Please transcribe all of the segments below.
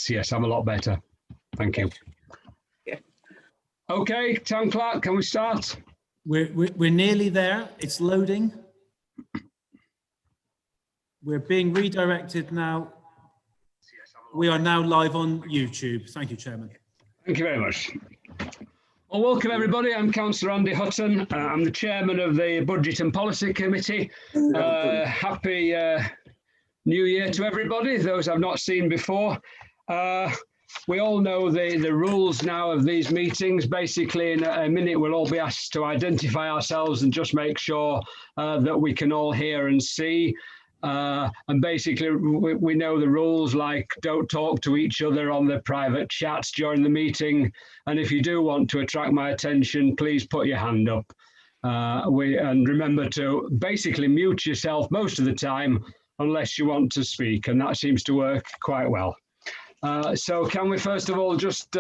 Yes, I'm a lot better. Thank you. Yeah. Okay, Town Clerk, can we start? We're nearly there. It's loading. We're being redirected now. We are now live on YouTube. Thank you, Chairman. Thank you very much. Well, welcome everybody. I'm Councillor Andy Hutton. I'm the chairman of the Budget and Policy Committee. Happy New Year to everybody, those I've not seen before. We all know the rules now of these meetings. Basically, in a minute, we'll all be asked to identify ourselves and just make sure that we can all hear and see. And basically, we know the rules, like don't talk to each other on the private chats during the meeting. And if you do want to attract my attention, please put your hand up. And remember to basically mute yourself most of the time, unless you want to speak. And that seems to work quite well. So can we first of all just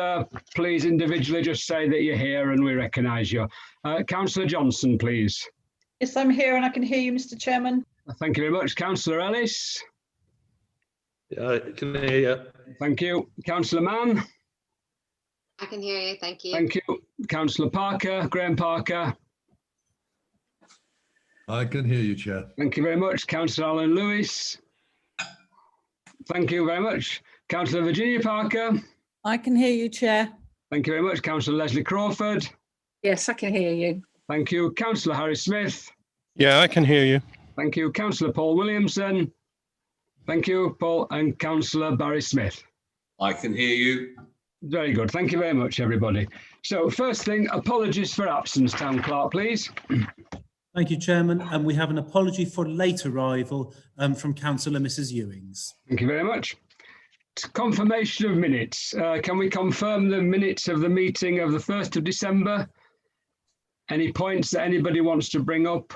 please individually just say that you're here and we recognise you. Councillor Johnson, please. Yes, I'm here and I can hear you, Mr. Chairman. Thank you very much. Councillor Ellis. Yeah, I can hear you. Thank you. Councillor Mann. I can hear you, thank you. Thank you. Councillor Parker, Graham Parker. I can hear you, Chair. Thank you very much. Councillor Alan Lewis. Thank you very much. Councillor Virginia Parker. I can hear you, Chair. Thank you very much. Councillor Leslie Crawford. Yes, I can hear you. Thank you. Councillor Harry Smith. Yeah, I can hear you. Thank you. Councillor Paul Williamson. Thank you, Paul. And Councillor Barry Smith. I can hear you. Very good. Thank you very much, everybody. So first thing, apologies for absence, Town Clerk, please. Thank you, Chairman. And we have an apology for late arrival from Councillor Mrs. Ewings. Thank you very much. Confirmation of minutes. Can we confirm the minutes of the meeting of the 1st of December? Any points that anybody wants to bring up?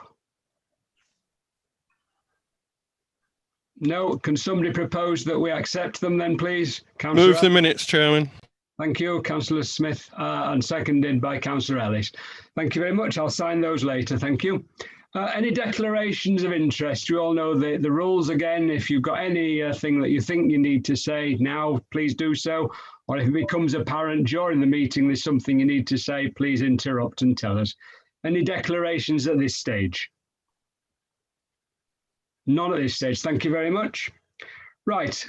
No. Can somebody propose that we accept them then, please? Councillor Move the minutes, Chairman. Thank you, Councillor Smith, and seconded by Councillor Ellis. Thank you very much. I'll sign those later. Thank you. Any declarations of interest? You all know the rules again. If you've got anything that you think you need to say now, please do so. Or if it becomes apparent during the meeting there's something you need to say, please interrupt and tell us. Any declarations at this stage? None at this stage. Thank you very much. Right,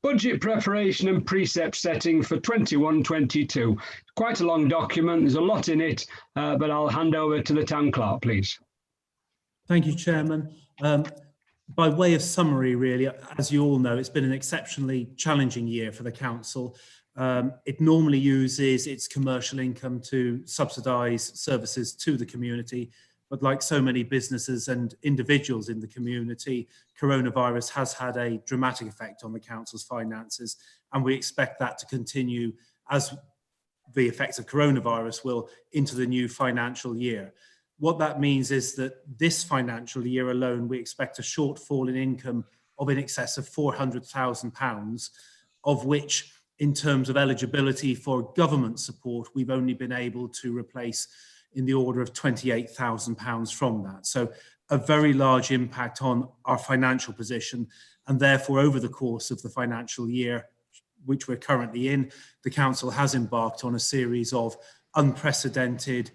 budget preparation and precept setting for 21-22. Quite a long document. There's a lot in it, but I'll hand over to the Town Clerk, please. Thank you, Chairman. By way of summary, really, as you all know, it's been an exceptionally challenging year for the Council. It normally uses its commercial income to subsidise services to the community, but like so many businesses and individuals in the community, coronavirus has had a dramatic effect on the Council's finances, and we expect that to continue as the effects of coronavirus will into the new financial year. What that means is that this financial year alone, we expect a shortfall in income of in excess of £400,000, of which, in terms of eligibility for government support, we've only been able to replace in the order of £28,000 from that. So a very large impact on our financial position, and therefore over the course of the financial year, which we're currently in, the Council has embarked on a series of unprecedented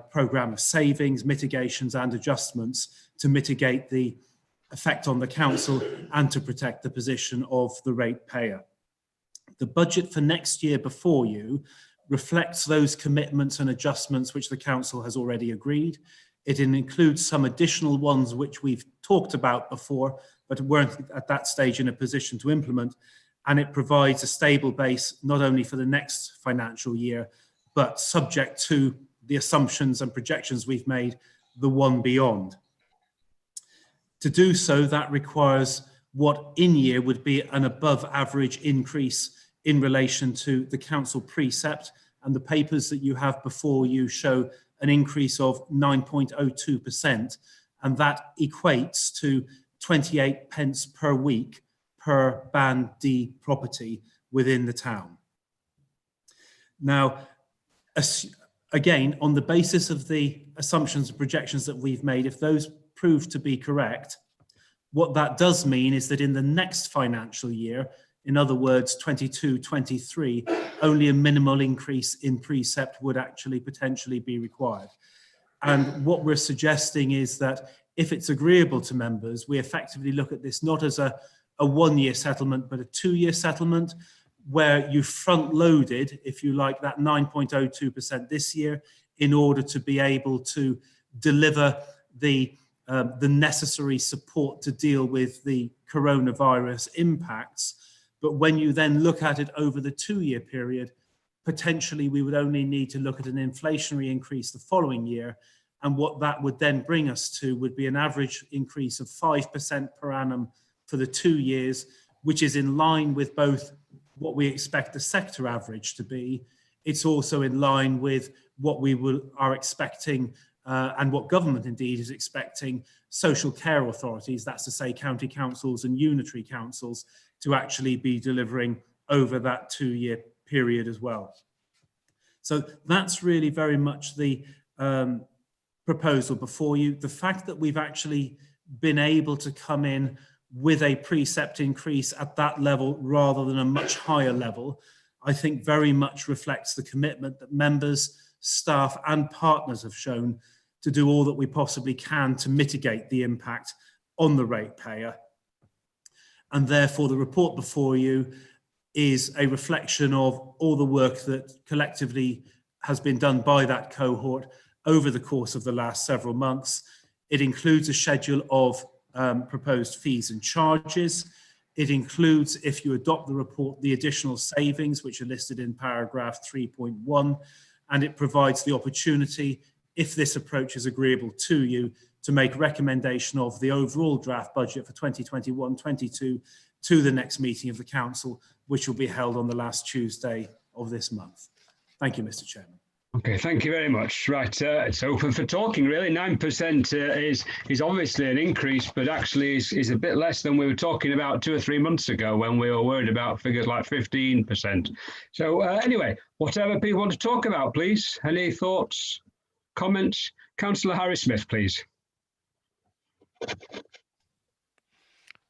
programme of savings, mitigations and adjustments to mitigate the effect on the Council and to protect the position of the ratepayer. The budget for next year before you reflects those commitments and adjustments which the Council has already agreed. It includes some additional ones which we've talked about before, but weren't at that stage in a position to implement. And it provides a stable base, not only for the next financial year, but subject to the assumptions and projections we've made, the one beyond. To do so, that requires what in year would be an above average increase in relation to the Council precept, and the papers that you have before you show an increase of 9.02%, and that equates to 28 pence per week per Band D property within the town. Now, again, on the basis of the assumptions and projections that we've made, if those prove to be correct, what that does mean is that in the next financial year, In other words, 22-23, only a minimal increase in precept would actually potentially be required. And what we're suggesting is that if it's agreeable to members, we effectively look at this not as a 1-year settlement, but a 2-year settlement, where you front-loaded, if you like, that 9.02% this year in order to be able to deliver the necessary support to deal with the coronavirus impacts. But when you then look at it over the 2-year period, potentially we would only need to look at an inflationary increase the following year. And what that would then bring us to would be an average increase of 5% per annum for the 2 years, which is in line with both what we expect the sector average to be. It's also in line with what we are expecting and what government indeed is expecting social care authorities, that's to say county councils and unitary councils, to actually be delivering over that 2-year period as well. So that's really very much the proposal before you. The fact that we've actually been able to come in with a precept increase at that level rather than a much higher level, I think very much reflects the commitment that members, staff and partners have shown to do all that we possibly can to mitigate the impact on the ratepayer. And therefore the report before you is a reflection of all the work that collectively has been done by that cohort over the course of the last several months. It includes a schedule of proposed fees and charges. It includes, if you adopt the report, the additional savings which are listed in paragraph 3.1, and it provides the opportunity, if this approach is agreeable to you, to make recommendation of the overall draft budget for 2021-22 to the next meeting of the Council, which will be held on the last Tuesday of this month. Thank you, Mr. Chairman. Okay, thank you very much. Right, it's open for talking, really. 9% is obviously an increase, but actually is a bit less than we were talking about 2 or 3 months ago when we were worried about figures like 15%. So anyway, whatever people want to talk about, please. Any thoughts, comments? Councillor Harris-Smith, please.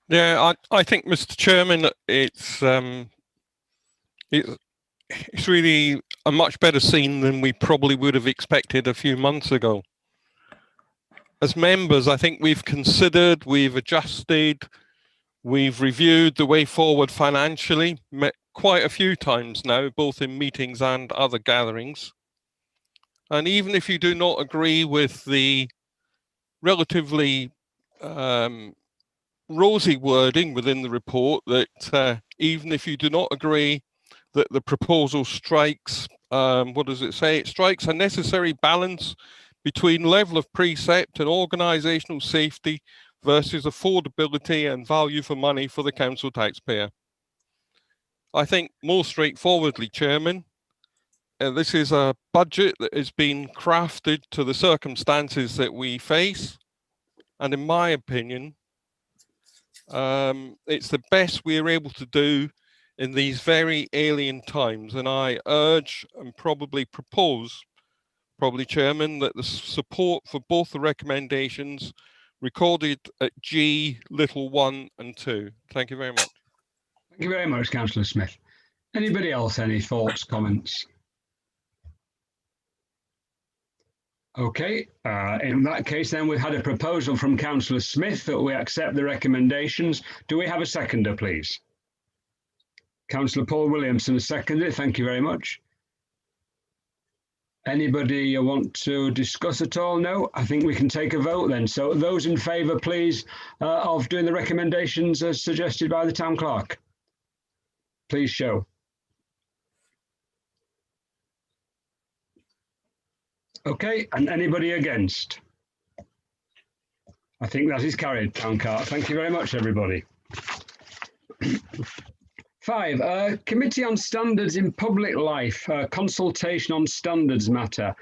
Yeah, I think, Mr. Chairman, it's really a much better scene than we probably would have expected a few months ago. As members, I think we've considered, we've adjusted, we've reviewed the way forward financially, met quite a few times now, both in meetings and other gatherings. And even if you do not agree with the relatively rosy wording within the report, that even if you do not agree that the proposal strikes, what does it say? It strikes a necessary balance between level of precept and organisational safety versus affordability and value for money for the council taxpayer. I think more straightforwardly, Chairman, this is a budget that has been crafted to the circumstances that we face. And in my opinion, it's the best we are able to do in these very alien times. And I urge and probably propose, Chairman, that the support for both the recommendations recorded at G(1) and 2. Thank you very much. Thank you very much, Councillor Smith. Anybody else, any thoughts, comments? Okay, in that case then we've had a proposal from Councillor Smith that we accept the recommendations. Do we have a seconder, please? Councillor Paul Williamson has seconded. Thank you very much. Anybody want to discuss at all? No, I think we can take a vote then. So those in favour, please, of doing the recommendations as suggested by the Town Clerk, please show. Okay, and anybody against? I think that is carried, Town Clerk. Thank you very much, everybody. 5, Committee on Standards in Public Life, consultation on standards matter.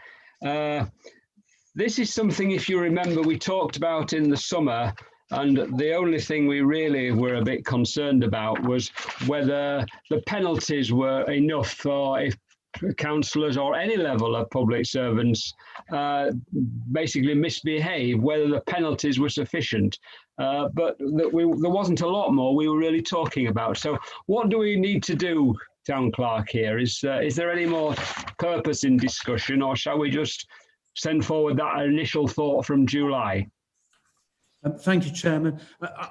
This is something, if you remember, we talked about in the summer, and the only thing we really were a bit concerned about was whether the penalties were enough, or if councillors or any level of public servants basically misbehave, whether the penalties were sufficient. But there wasn't a lot more we were really talking about. So what do we need to do, Town Clerk, here? Is there any more purpose in discussion, or shall we just send forward that initial thought from July? Thank you, Chairman.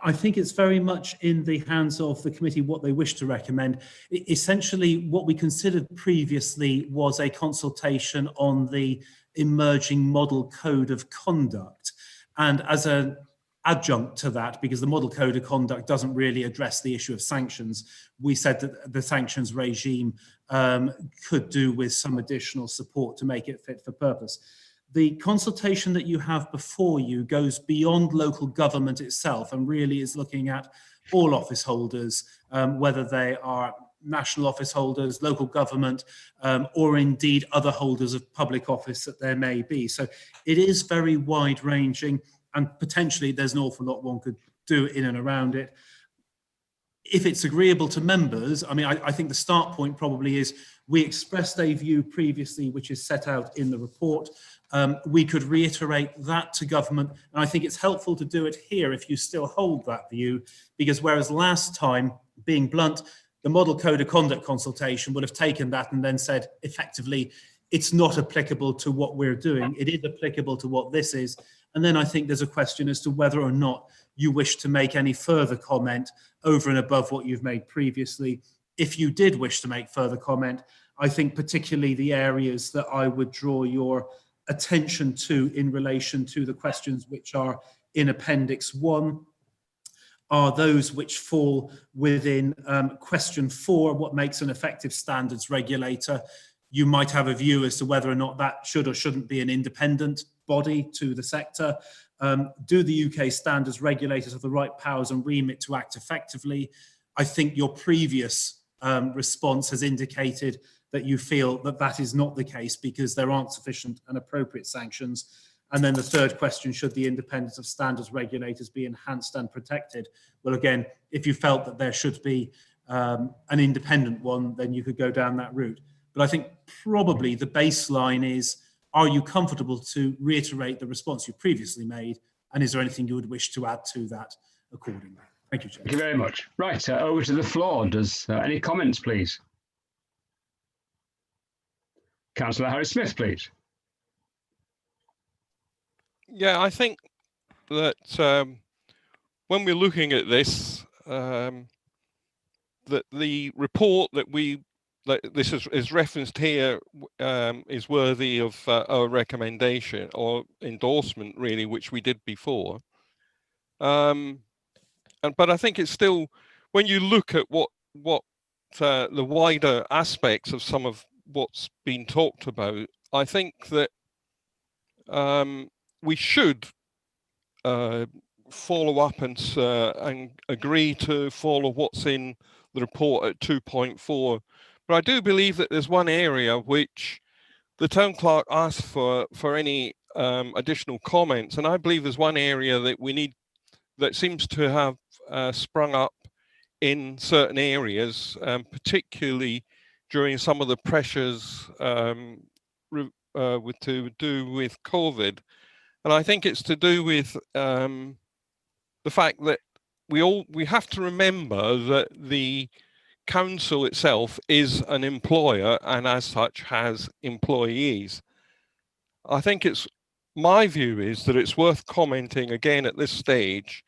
I think it's very much in the hands of the committee what they wish to recommend. Essentially, what we considered previously was a consultation on the emerging model code of conduct. And as an adjunct to that, because the model code of conduct doesn't really address the issue of sanctions, we said that the sanctions regime could do with some additional support to make it fit for purpose. The consultation that you have before you goes beyond local government itself and really is looking at all office holders, whether they are national office holders, local government, or indeed other holders of public office that there may be. So it is very wide ranging, and potentially there's an awful lot one could do in and around it. If it's agreeable to members, I mean, I think the start point probably is we expressed a view previously, which is set out in the report. We could reiterate that to government, and I think it's helpful to do it here if you still hold that view, because whereas last time, being blunt, the model code of conduct consultation would have taken that and then said effectively it's not applicable to what we're doing, it is applicable to what this is. And then I think there's a question as to whether or not you wish to make any further comment over and above what you've made previously. If you did wish to make further comment, I think particularly the areas that I would draw your attention to in relation to the questions which are in Appendix 1 are those which fall within question 4, what makes an effective standards regulator. You might have a view as to whether or not that should or shouldn't be an independent body to the sector. Do the UK standards regulators have the right powers and remit to act effectively? I think your previous response has indicated that you feel that that is not the case because there aren't sufficient and appropriate sanctions. And then the third question, should the independence of standards regulators be enhanced and protected? Well, again, if you felt that there should be an independent one, then you could go down that route. But I think probably the baseline is, are you comfortable to reiterate the response you previously made? And is there anything you would wish to add to that accordingly? Thank you, Chair. Thank you very much. Right, over to the floor. Does any comments, please? Councillor Harris-Smith, please. Yeah, I think that when we're looking at this, that the report that this is referenced here is worthy of our recommendation or endorsement, really, which we did before. But I think it's still, when you look at what the wider aspects of some of what's been talked about, I think that we should follow up and agree to follow what's in the report at 2.4. But I do believe that there's one area which the Town Clerk asked for any additional comments, and I believe there's one area that we need, that seems to have sprung up in certain areas, particularly during some of the pressures to do with COVID. And I think it's to do with the fact that we have to remember that the council itself is an employer and as such has employees. I think my view is that it's worth commenting again at this stage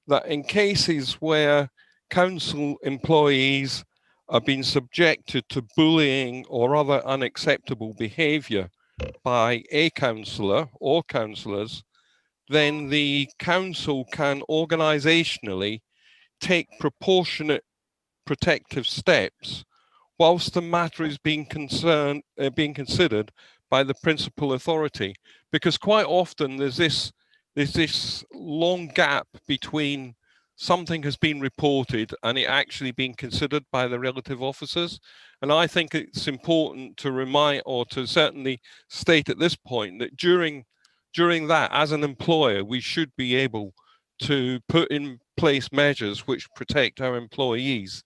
that in cases where council employees are being subjected to bullying or other unacceptable behaviour by a councillor or councillors, then the council can organisationally take proportionate protective steps whilst the matter is being considered by the principal authority, because quite often there's this long gap between something has been reported and it actually being considered by the relative officers. And I think it's important to remind, or to certainly state at this point, that during that, as an employer, we should be able to put in place measures which protect our employees.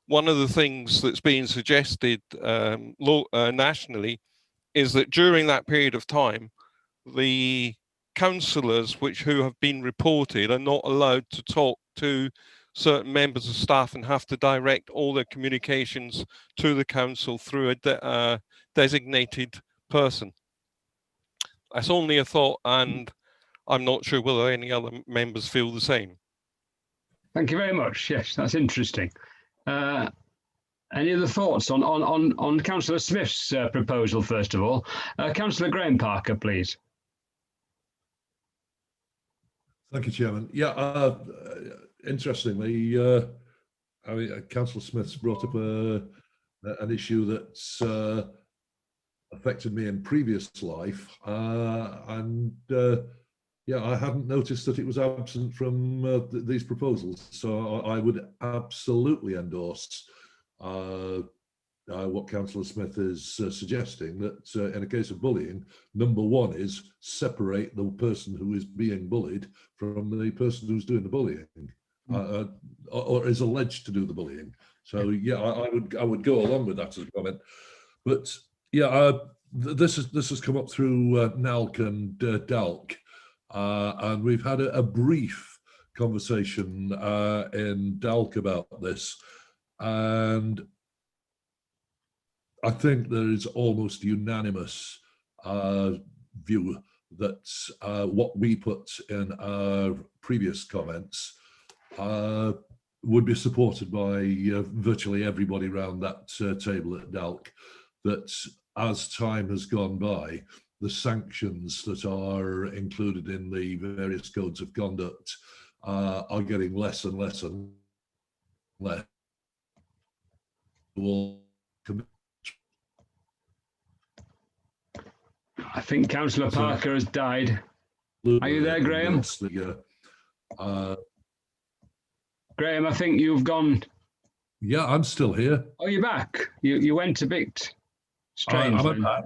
one of the things that's being suggested nationally is that during that period of time, the councillors who have been reported are not allowed to talk to certain members of staff and have to direct all their communications to the council through a designated person. That's only a thought, and I'm not sure whether any other members feel the same. Thank you very much. Yes, that's interesting. Any other thoughts on Councillor Smith's proposal, first of all? Councillor Graham Parker, please. Thank you, Chairman. Yeah, interestingly, I mean, Councillor Smith's brought up an issue that's affected me in previous life, and yeah, I hadn't noticed that it was absent from these proposals. So I would absolutely endorse what Councillor Smith is suggesting, that in a case of bullying, number one is separate the person who is being bullied from the person who's doing the bullying, or is alleged to do the bullying. So yeah, I would go along with that as a comment. But yeah, this has come up through NALC and DALC, and we've had a brief conversation in DALC about this, and I think there is almost unanimous view that what we put in our previous comments would be supported by virtually everybody around that table at DALC, that as time has gone by, the sanctions that are included in the various codes of conduct are getting less and less and less. I think Councillor Parker has died. Are you there, Graham? Graham, I think you've gone. Yeah, I'm still here. Oh, you're back. You went a bit strange. I'm back.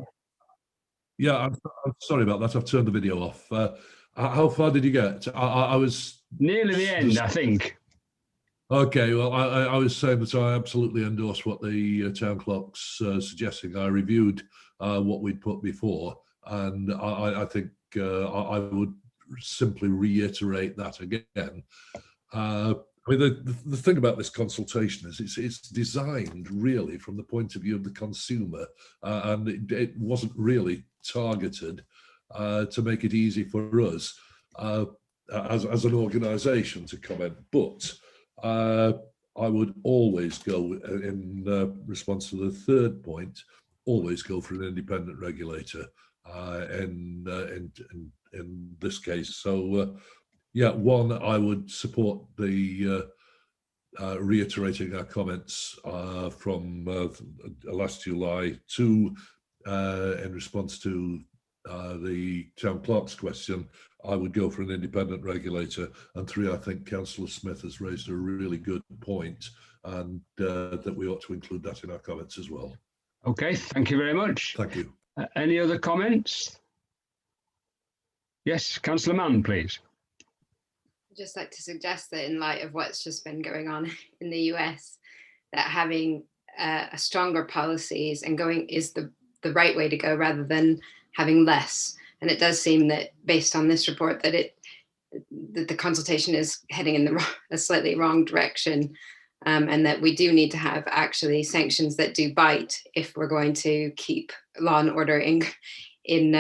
Yeah, I'm sorry about that. I've turned the video off. How far did you get? I was nearly the end, I think. Okay, well, I was saying that I absolutely endorse what the town clerk's suggesting. I reviewed what we'd put before, and I think I would simply reiterate that again. I mean, the thing about this consultation is it's designed really from the point of view of the consumer, and it wasn't really targeted to make it easy for us as an organisation to comment. But I would always go, in response to the third point, always go for an independent regulator in this case. So yeah, one, I would support the reiterating our comments from last July. Two, in response to the town clerk's question, I would go for an independent regulator. And three, I think Councillor Smith has raised a really good point, and that we ought to include that in our comments as well. Okay, thank you very much. Thank you. Any other comments? Yes, Councillor Mann, please. I'd just like to suggest that in light of what's just been going on in the US, that having a stronger policies and going is the right way to go rather than having less. And it does seem that based on this report that the consultation is heading in a slightly wrong direction, and that we do need to have actually sanctions that do bite if we're going to keep law and order in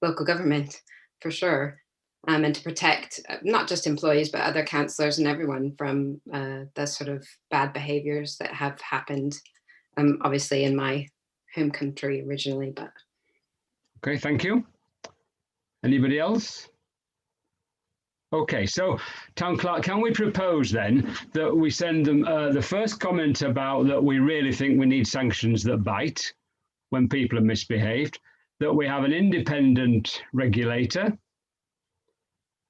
local government, for sure, and to protect not just employees but other councillors and everyone from the sort of bad behaviours that have happened, obviously in my home country originally. But okay, thank you. Anybody else? Okay, so Town Clerk, can we propose then that we send them the first comment about that we really think we need sanctions that bite when people have misbehaved, that we have an independent regulator,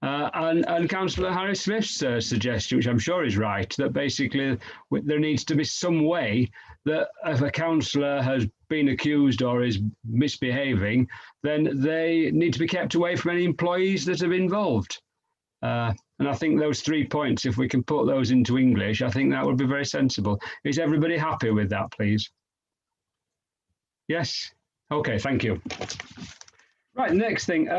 and Councillor Harris Smith's suggestion, which I'm sure is right, that basically there needs to be some way that if a councillor has been accused or is misbehaving, then they need to be kept away from any employees that have involved. And I think those 3 points, if we can put those into English, I think that would be very sensible. Is everybody happy with that, please? Yes? Okay, thank you. Right, next thing,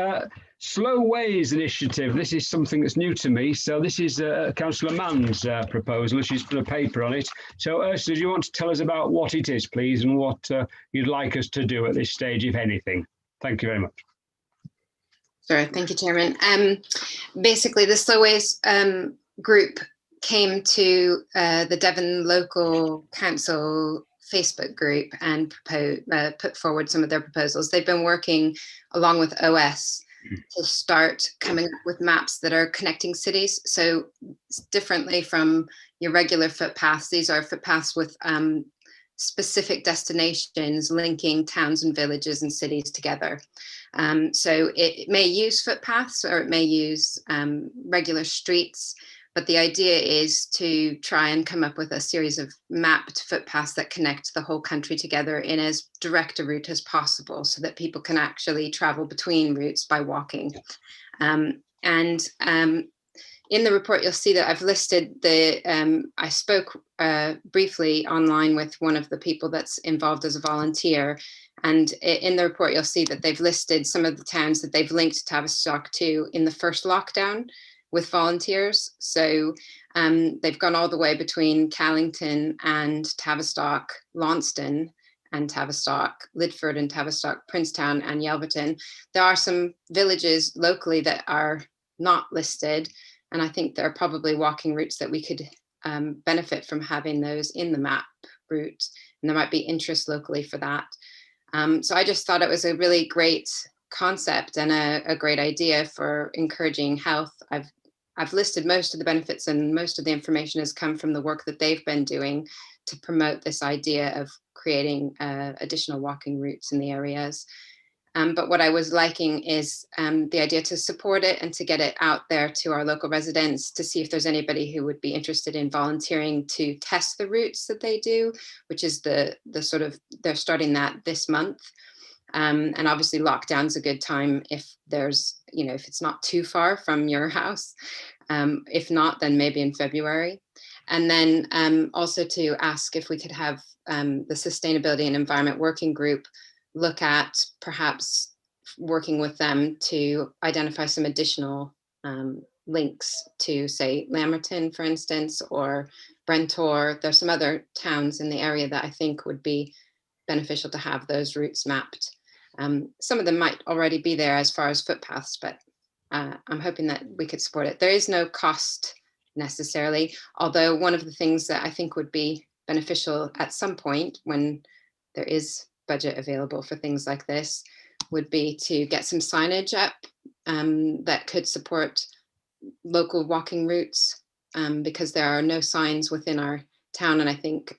Slow Ways Initiative. This is something that's new to me. So this is Councillor Mann's proposal. She's put a paper on it. So Ursula, do you want to tell us about what it is, please, and what you'd like us to do at this stage, if anything? Thank you very much. Sure, thank you, Chairman. Basically, the Slow Ways group came to the Devon Local Council Facebook group and put forward some of their proposals. They've been working along with OS to start coming up with maps that are connecting cities. So differently from your regular footpaths, these are footpaths with specific destinations linking towns and villages and cities together. So it may use footpaths or it may use regular streets, but the idea is to try and come up with a series of mapped footpaths that connect the whole country together in as direct a route as possible so that people can actually travel between routes by walking. In the report, you'll see that I've listed I spoke briefly online with one of the people that's involved as a volunteer. And in the report, you'll see that they've listed some of the towns that they've linked Tavistock to in the first lockdown with volunteers. So they've gone all the way between Callington and Tavistock, Launceston and Tavistock, Lidford and Tavistock, Princetown and Yelverton. There are some villages locally that are not listed. And I think there are probably walking routes that we could benefit from having those in the map route. And there might be interest locally for that. So I just thought it was a really great concept and a great idea for encouraging health. I've listed most of the benefits, and most of the information has come from the work that they've been doing to promote this idea of creating additional walking routes in the areas. But what I was liking is the idea to support it and to get it out there to our local residents to see if there's anybody who would be interested in volunteering to test the routes that they do, which is the sort of, they're starting that this month. And obviously lockdown's a good time if there's, if it's not too far from your house. If not, then maybe in February. And then also to ask if we could have the Sustainability and Environment Working Group look at perhaps working with them to identify some additional links to, say, Lamerton, for instance, or Brentor. There's some other towns in the area that I think would be beneficial to have those routes mapped. Some of them might already be there as far as footpaths, but I'm hoping that we could support it. There is no cost necessarily, although one of the things that I think would be beneficial at some point when there is budget available for things like this would be to get some signage up that could support local walking routes, because there are no signs within our town. And I think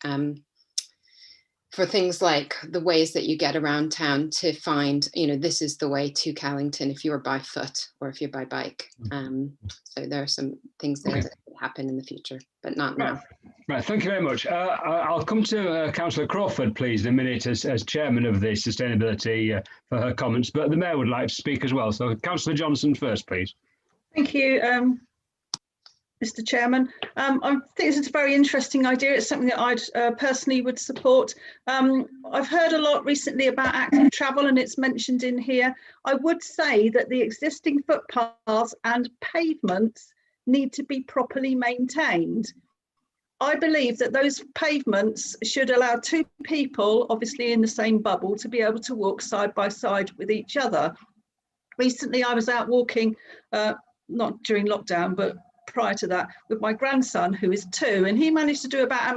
for things like the ways that you get around town to find, this is the way to Callington if you're by foot or if you're by bike. So there are some things there that could happen in the future, but not now. Right, thank you very much. I'll come to Councillor Crawford, please, in a minute as chairman of the Sustainability for her comments, but the Mayor would like to speak as well. So Councillor Johnson first, please. Thank you, Mr. Chairman. I think this is a very interesting idea. It's something that I personally would support. I've heard a lot recently about active travel, and it's mentioned in here. I would say that the existing footpaths and pavements need to be properly maintained. I believe that those pavements should allow two people, obviously in the same bubble, to be able to walk side by side with each other. Recently, I was out walking, not during lockdown, but prior to that, with my grandson, who is 2, and he managed to do about 1.5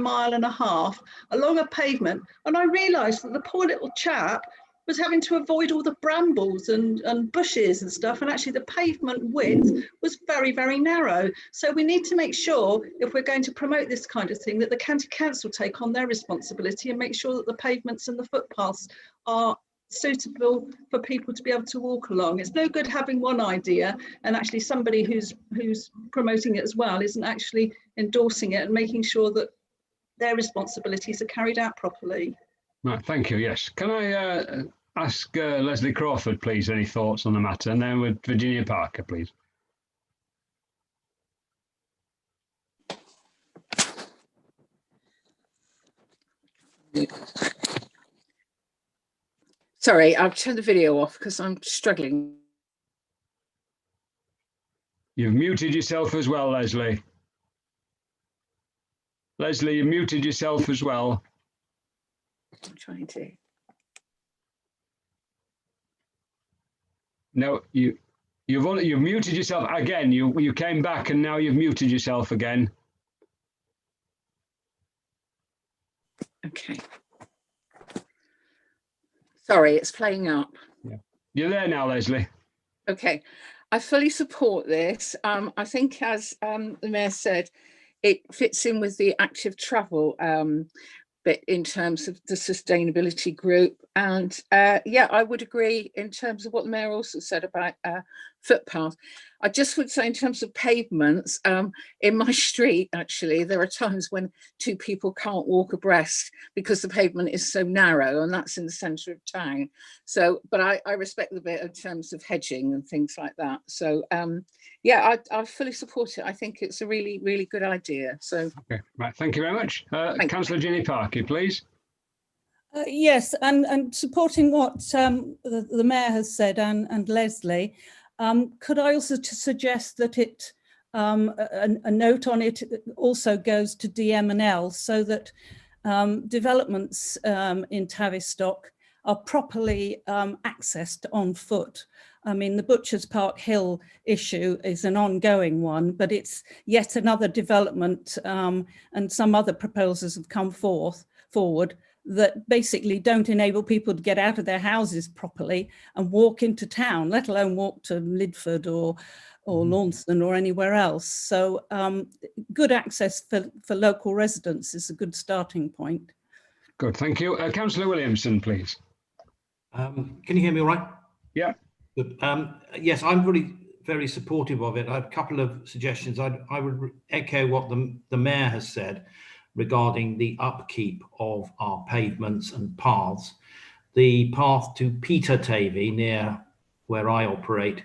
miles along a pavement. And I realised that the poor little chap was having to avoid all the brambles and bushes and stuff, and actually the pavement width was very, very narrow. So we need to make sure, if we're going to promote this kind of thing, that the county council take on their responsibility and make sure that the pavements and the footpaths are suitable for people to be able to walk along. It's no good having one idea and actually somebody who's promoting it as well isn't actually endorsing it and making sure that their responsibilities are carried out properly. Right, thank you. Yes. Can I ask Leslie Crawford, please, any thoughts on the matter? And then with Virginia Parker, please. Sorry, I've turned the video off because I'm struggling. You've muted yourself as well, Leslie. Leslie, you muted yourself as well. I'm trying to. No, you've muted yourself again. You came back and now you've muted yourself again. Okay. Sorry, it's playing up. Yeah. You're there now, Leslie. Okay, I fully support this. I think, as the Mayor said, it fits in with the active travel bit in terms of the sustainability group. And yeah, I would agree in terms of what the Mayor also said about footpath. I just would say in terms of pavements, in my street, actually, there are times when two people can't walk abreast because the pavement is so narrow, and that's in the centre of town. So, but I respect the bit in terms of hedging and things like that. So yeah, I fully support it. I think it's a really, really good idea. So okay, right, thank you very much. Councillor Ginny Parker, please. yes, and supporting what the Mayor has said and Leslie, could I also suggest that it a note on it also goes to DMNL so that developments in Tavistock are properly accessed on foot. I mean, the Butchers Park Hill issue is an ongoing one, but it's yet another development, and some other proposals have come forward that basically don't enable people to get out of their houses properly and walk into town, let alone walk to Lidford or Launceston or anywhere else. So good access for local residents is a good starting point. Good, thank you. Councillor Williamson, please. Can you hear me all right? Yeah. Good. Yes, I'm really very supportive of it. I have a couple of suggestions. I would echo what the Mayor has said regarding the upkeep of our pavements and paths. The path to Peter Tavy, near where I operate,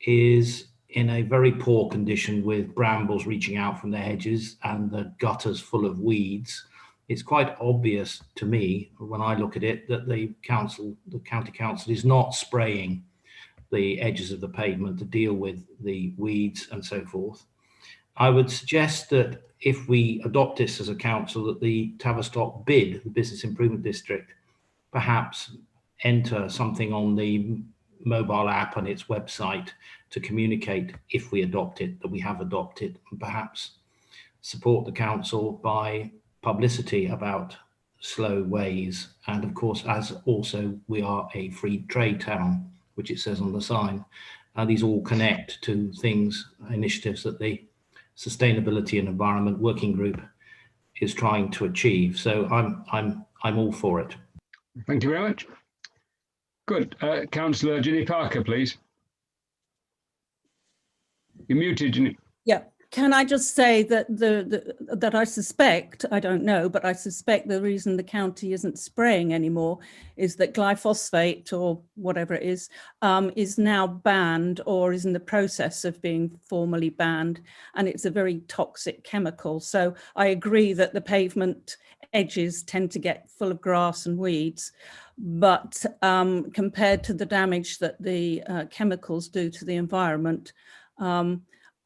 is in a very poor condition with brambles reaching out from the hedges and the gutters full of weeds. It's quite obvious to me when I look at it that the county council is not spraying the edges of the pavement to deal with the weeds and so forth. I would suggest that if we adopt this as a council, that the Tavistock BID, the Business Improvement District, perhaps enter something on the mobile app and its website to communicate, if we adopt it, that we have adopted, and perhaps support the council by publicity about slow ways. And of course, as also we are a free trade town, which it says on the sign, these all connect to things, initiatives that the Sustainability and Environment Working Group is trying to achieve. So I'm all for it. Thank you very much. Good. Councillor Ginny Parker, please. You're muted, Ginny. Yeah. Can I just say that that I suspect, I don't know, but I suspect the reason the county isn't spraying anymore is that glyphosate, or whatever it is now banned or is in the process of being formally banned, and it's a very toxic chemical. So I agree that the pavement edges tend to get full of grass and weeds, but compared to the damage that the chemicals do to the environment,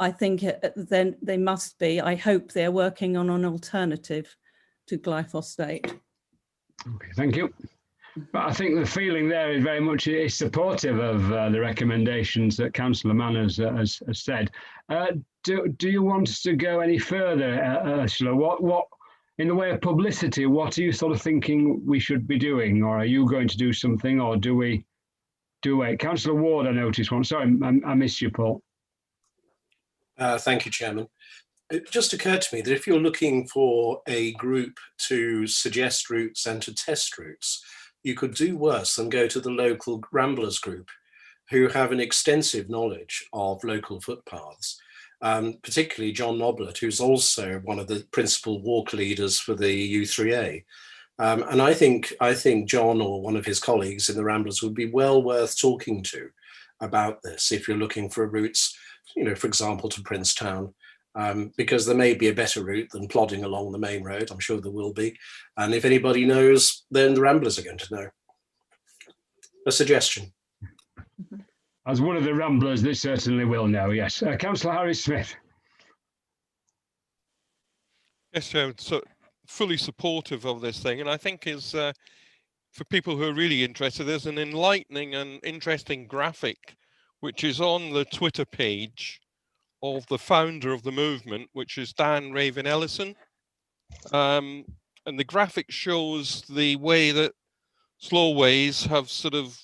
I think then they must be, I hope they're working on an alternative to glyphosate. Okay, thank you. But I think the feeling there is very much is supportive of the recommendations that Councillor Mann has said. Do you want us to go any further, Ursula? What in the way of publicity, what are you sort of thinking we should be doing? Or are you going to do something, or do we wait? Councillor Ward, I noticed one. Sorry, I missed you, Paul. Thank you, Chairman. It just occurred to me that if you're looking for a group to suggest routes and to test routes, you could do worse than go to the local Ramblers group, who have an extensive knowledge of local footpaths, particularly John Noblet, who's also one of the principal walk leaders for the U3A. And I think John or one of his colleagues in the Ramblers would be well worth talking to about this if you're looking for routes, you know, for example, to Princetown, because there may be a better route than plodding along the main road. I'm sure there will be. And if anybody knows, then the Ramblers are going to know. A suggestion. As one of the Ramblers, they certainly will know, yes. Councillor Harris-Smith. Yes, Chairman, so fully supportive of this thing. And I think is for people who are really interested, there's an enlightening and interesting graphic which is on the Twitter page of the founder of the movement, which is Dan Raven-Ellison. And the graphic shows the way that slowways have sort of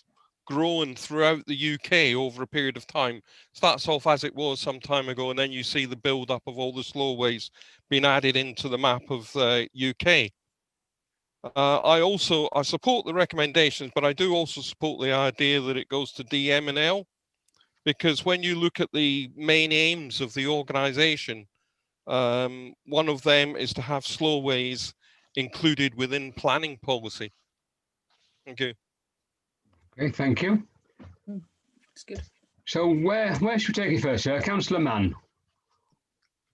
grown throughout the UK over a period of time. Starts off as it was some time ago, and then you see the build up of all the slowways being added into the map of the UK. I support the recommendations, but I do also support the idea that it goes to DMNL, because when you look at the main aims of the organisation, one of them is to have slowways included within planning policy. Thank you. Okay, thank you. That's good. So where should we take it first, sir? Councillor Mann.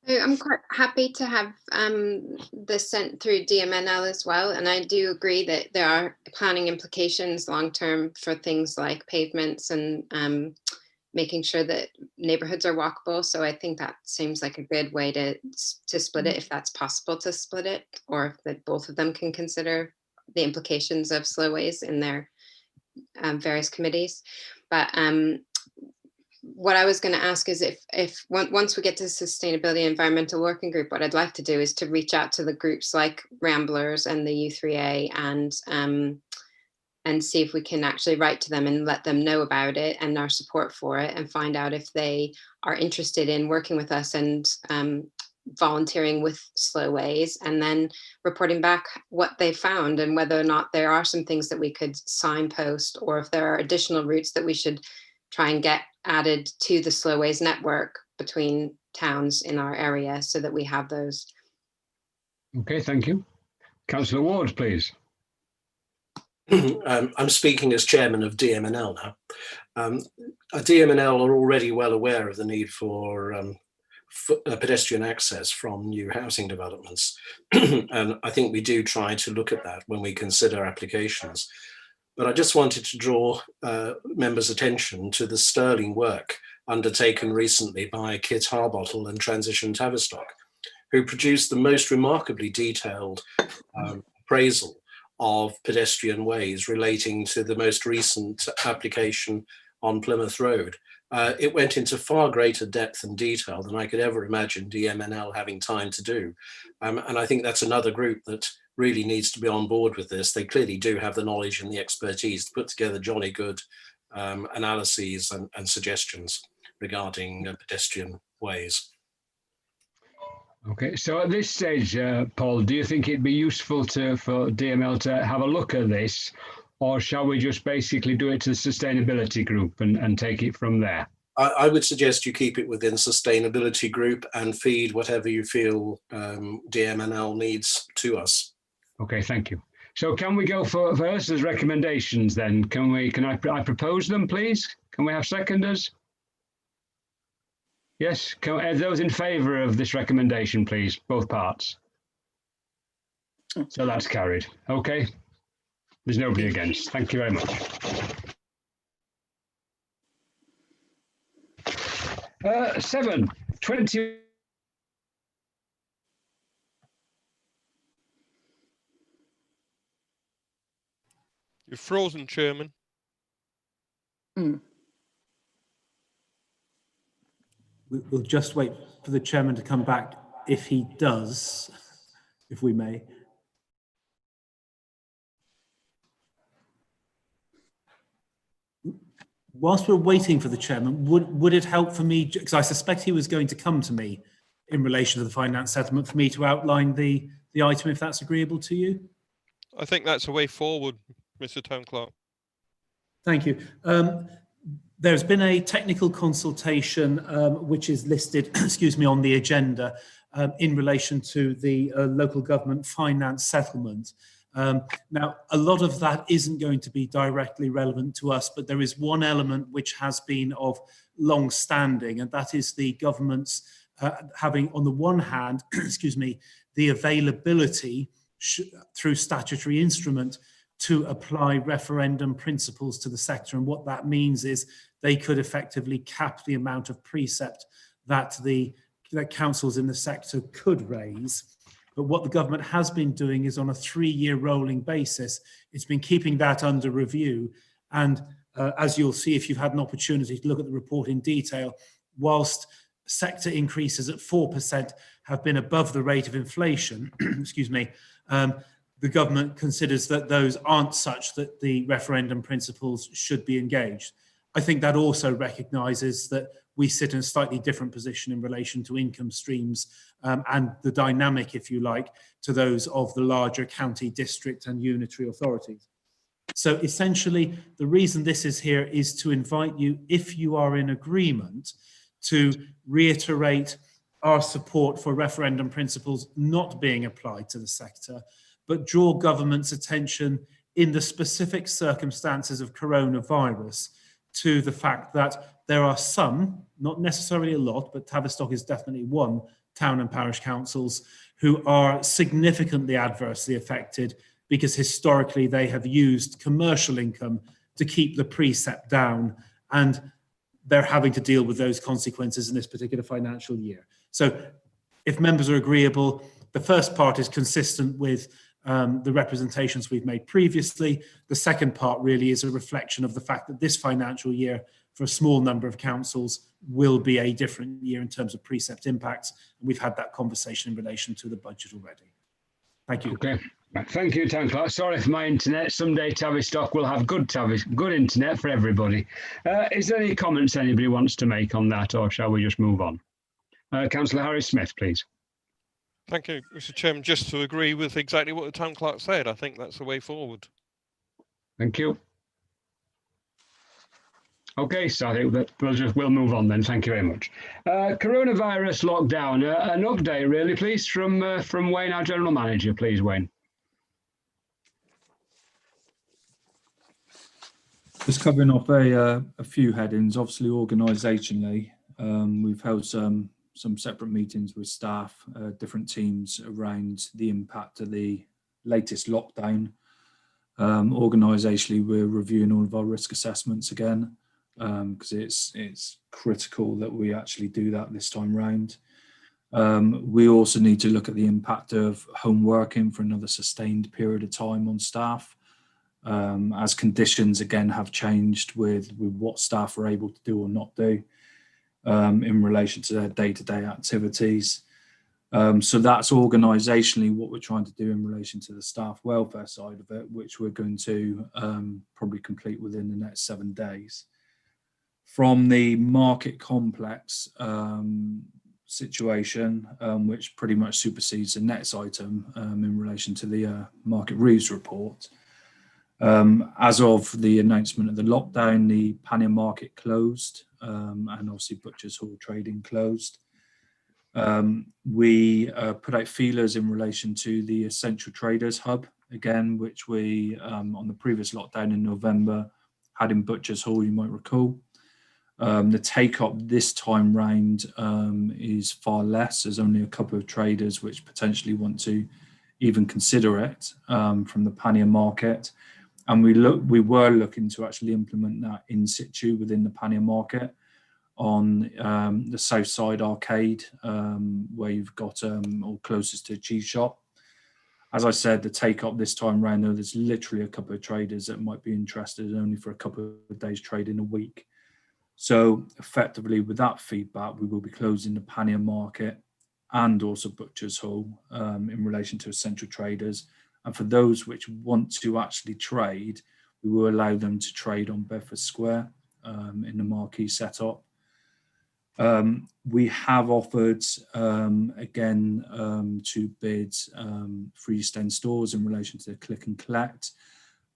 I'm quite happy to have this sent through DMNL as well. And I do agree that there are planning implications long-term for things like pavements and making sure that neighborhoods are walkable. So I think that seems like a good way to split it, if that's possible to split it, or if that both of them can consider the implications of slowways in their various committees. But what I was going to ask is if once we get to the Sustainability Environmental Working Group, what I'd like to do is to reach out to the groups like Ramblers and the U3A and see if we can actually write to them and let them know about it and our support for it, and find out if they are interested in working with us and volunteering with slowways, and then reporting back what they found and whether or not there are some things that we could signpost, or if there are additional routes that we should try and get added to the slowways network between towns in our area, so that we have those. Okay, thank you. Councillor Ward, please. I'm speaking as chairman of DMNL now. DMNL are already well aware of the need for pedestrian access from new housing developments. And I think we do try to look at that when we consider applications. But I just wanted to draw members' attention to the sterling work undertaken recently by Kit Harbottle and Transition Tavistock, who produced the most remarkably detailed appraisal of pedestrian ways relating to the most recent application on Plymouth Road. It went into far greater depth and detail than I could ever imagine DMNL having time to do. And I think that's another group that really needs to be on board with this. They clearly do have the knowledge and the expertise to put together jolly good analyses and suggestions regarding pedestrian ways. Okay, so at this stage, Paul, do you think it'd be useful for DML to have a look at this, or shall we just basically do it to the sustainability group and take it from there? I would suggest you keep it within sustainability group and feed whatever you feel DMNL needs to us. Okay, thank you. So can we go for Ursula's recommendations then? Can I propose them, please? Can we have seconders? Yes, those in favour of this recommendation, please, both parts. So that's carried. Okay, there's nobody against. Thank you very much. 7:20. You're frozen, Chairman. We'll just wait for the chairman to come back if he does, if we may. Whilst we're waiting for the chairman, would it help for me, because I suspect he was going to come to me in relation to the finance settlement, for me to outline the item, if that's agreeable to you? I think that's a way forward, Mr. Town Clerk. Thank you. There's been a technical consultation which is listed, excuse me, on the agenda in relation to the local government finance settlement. Now, a lot of that isn't going to be directly relevant to us, but there is one element which has been of long standing, and that is the government's having on the one hand, excuse me, the availability through statutory instrument to apply referendum principles to the sector. And what that means is they could effectively cap the amount of precept that councils in the sector could raise. But what the government has been doing is on a 3-year rolling basis, it's been keeping that under review. And as you'll see, if you've had an opportunity to look at the report in detail, whilst sector increases at 4% have been above the rate of inflation, excuse me, the government considers that those aren't such that the referendum principles should be engaged. I think that also recognises that we sit in a slightly different position in relation to income streams and the dynamic, if you like, to those of the larger county, district and unitary authorities. So essentially, the reason this is here is to invite you, if you are in agreement, to reiterate our support for referendum principles not being applied to the sector, but draw government's attention in the specific circumstances of coronavirus to the fact that there are some, not necessarily a lot, but Tavistock is definitely one, town and parish councils who are significantly adversely affected because historically they have used commercial income to keep the precept down, and they're having to deal with those consequences in this particular financial year. So if members are agreeable, the first part is consistent with the representations we've made previously. The second part really is a reflection of the fact that this financial year, for a small number of councils, will be a different year in terms of precept impacts. And we've had that conversation in relation to the budget already. Thank you. Okay. Thank you, Town Clerk. Sorry for my internet. Someday Tavistock will have good internet for everybody. Is there any comments anybody wants to make on that, or shall we just move on? Councillor Harris-Smith, please. Thank you, Mr. Chairman. Just to agree with exactly what the Town Clerk said, I think that's the way forward. Thank you. Okay, so I think that we'll move on then. Thank you very much. Coronavirus lockdown. An update, really, please, from Wayne, our General Manager. Please, Wayne. Just covering off a few headings. Obviously, organisationally, we've held some separate meetings with staff, different teams around the impact of the latest lockdown. Organisationally, we're reviewing all of our risk assessments again, because it's critical that we actually do that this time round. We also need to look at the impact of home working for another sustained period of time on staff, as conditions again have changed with what staff are able to do or not do in relation to their day-to-day activities. So that's organisationally what we're trying to do in relation to the staff welfare side of it, which we're going to probably complete within the next 7 days. From the market complex situation, which pretty much supersedes the next item in relation to the market reviews report. As of the announcement of the lockdown, the Pannier market closed, and obviously Butchers Hall trading closed. We put out feelers in relation to the Essential Traders Hub, again, which we, on the previous lockdown in November, had in Butchers Hall, you might recall. The take-up this time round is far less. There's only a couple of traders which potentially want to even consider it from the Pannier market. And we were looking to actually implement that in situ within the Pannier market on the south side arcade, where you've got all closest to a cheese shop. As I said, the take up this time round, though, there's literally a couple of traders that might be interested only for a couple of days trade in a week. So effectively with that feedback, we will be closing the Pannier market and also Butchers Hall in relation to Essential Traders. And for those which want to actually trade, we will allow them to trade on Bedford Square in the marquee setup. We have offered again to bid freestanding stores in relation to click and collect,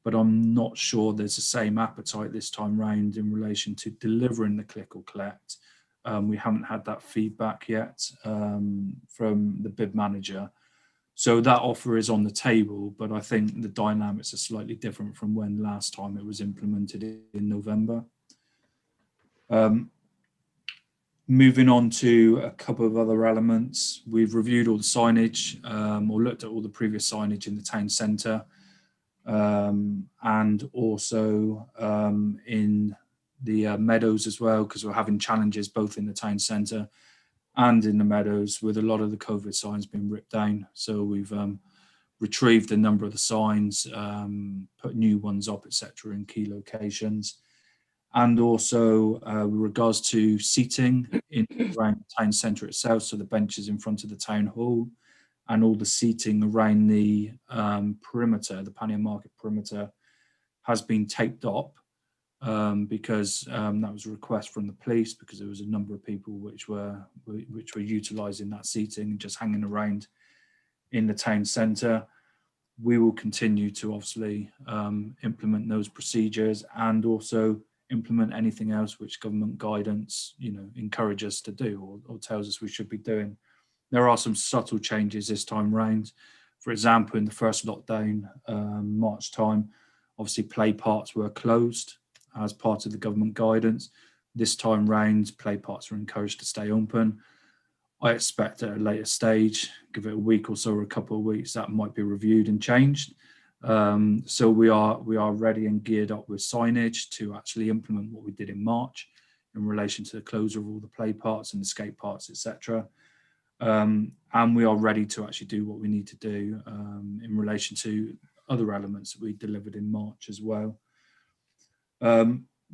but I'm not sure there's the same appetite this time round in relation to delivering the click or collect. We haven't had that feedback yet from the bid manager. So that offer is on the table, but I think the dynamics are slightly different from when last time it was implemented in November. Moving on to a couple of other elements, we've reviewed all the signage or looked at all the previous signage in the town centre, and also in the meadows as well, because we're having challenges both in the town centre and in the meadows with a lot of the COVID signs being ripped down. So we've retrieved a number of the signs, put new ones up, etc., in key locations. And also with regards to seating in around the town centre itself, so the benches in front of the town hall and all the seating around the perimeter, the Pannier Market perimeter, has been taped up because that was a request from the police, because there was a number of people which were utilising that seating and just hanging around in the town centre. We will continue to obviously implement those procedures and also implement anything else which government guidance, encourage us to do or tells us we should be doing. There are some subtle changes this time round. For example, in the first lockdown, March time, obviously play parts were closed as part of the government guidance. This time round, play parts are encouraged to stay open. I expect at a later stage, give it a week or so or a couple of weeks, that might be reviewed and changed. So we are ready and geared up with signage to actually implement what we did in March in relation to the closure of all the play parts and the skate parts, etc. And we are ready to actually do what we need to do in relation to other elements that we delivered in March as well.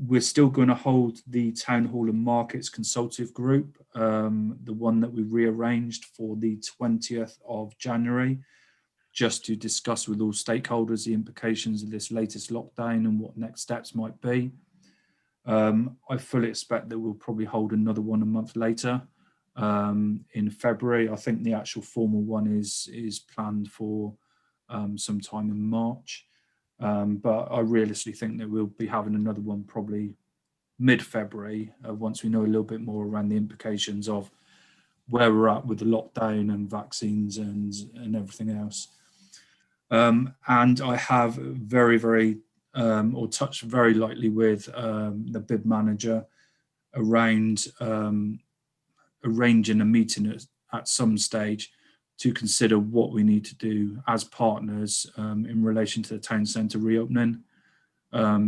We're still going to hold the Town Hall and Markets Consultative Group, the one that we rearranged for the 20th of January, just to discuss with all stakeholders the implications of this latest lockdown and what next steps might be. I fully expect that we'll probably hold another one a month later in February. I think the actual formal one is planned for sometime in March. But I realistically think that we'll be having another one probably mid-February once we know a little bit more around the implications of where we're at with the lockdown and vaccines and everything else. And I have or touched very lightly with the bid manager around arranging a meeting at some stage to consider what we need to do as partners in relation to the town centre reopening,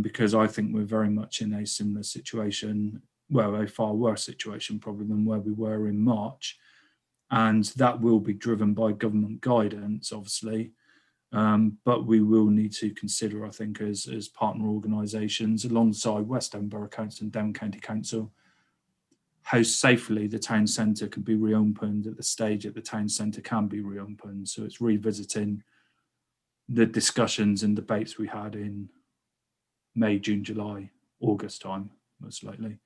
because I think we're very much in a similar situation, well, a far worse situation probably than where we were in March. And that will be driven by government guidance, obviously. But we will need to consider, I think, as partner organisations alongside West Devon Borough Council and Devon County Council, how safely the town centre can be reopened at the stage that the town centre can be reopened. So it's revisiting the discussions and debates we had in May, June, July, August time, most likely.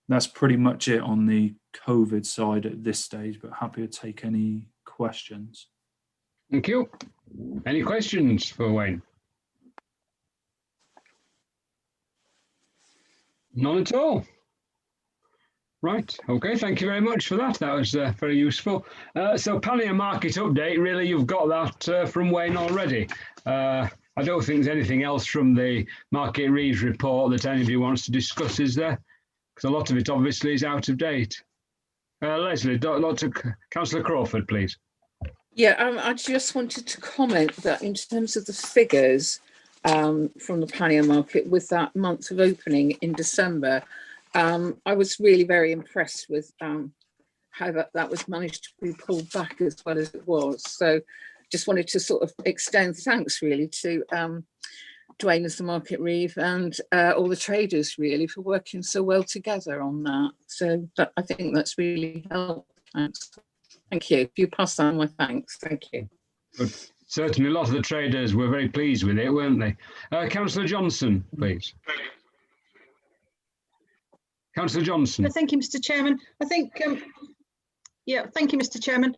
That's pretty much it on the COVID side at this stage, but happy to take any questions. Thank you. Any questions for Wayne? None at all. Right, okay, thank you very much for that. That was very useful. So Pannier Market update, really you've got that from Wayne already. I don't think there's anything else from the Market Reeves report that anybody wants to discuss, is there? Because a lot of it obviously is out of date. Leslie, Councillor Crawford, please. Yeah, I just wanted to comment that in terms of the figures from the Pannier Market with that month of opening in December, I was really very impressed with how that was managed to be pulled back as well as it was. So just wanted to sort of extend thanks really to Dwayne as the Market Reeve and all the traders really for working so well together on that. So I think that's really helped. Thanks. Thank you. If you pass on my thanks, thank you. Good. Certainly a lot of the traders were very pleased with it, weren't they? Councillor Johnson, please. Councillor Johnson. Thank you, Mr. Chairman. I think, thank you, Mr. Chairman.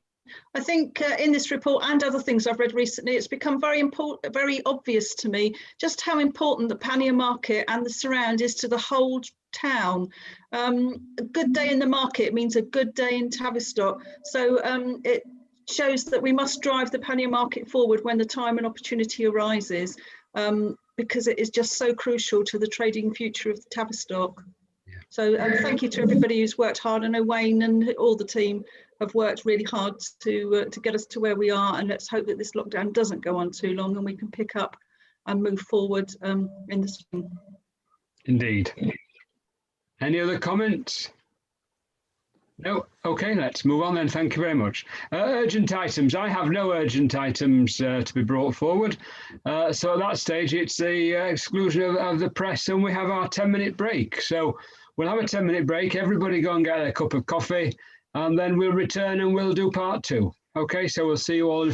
I think in this report and other things I've read recently, it's become very important, very obvious to me just how important the Pannier Market and the surround is to the whole town. A good day in the market means a good day in Tavistock. So it shows that we must drive the Pannier Market forward when the time and opportunity arises, because it is just so crucial to the trading future of Tavistock. Yeah. So thank you to everybody who's worked hard. I know Wayne and all the team have worked really hard to get us to where we are, and let's hope that this lockdown doesn't go on too long and we can pick up and move forward in the spring. Indeed. Any other comments? No. Okay, let's move on then. Thank you very much. Urgent items. I have no urgent items to be brought forward. So at that stage, it's the exclusion of the press, and we have our 10-minute break. So we'll have a 10-minute break. Everybody go and get a cup of coffee, and then we'll return and we'll do part 2. Okay, so we'll see you all in a few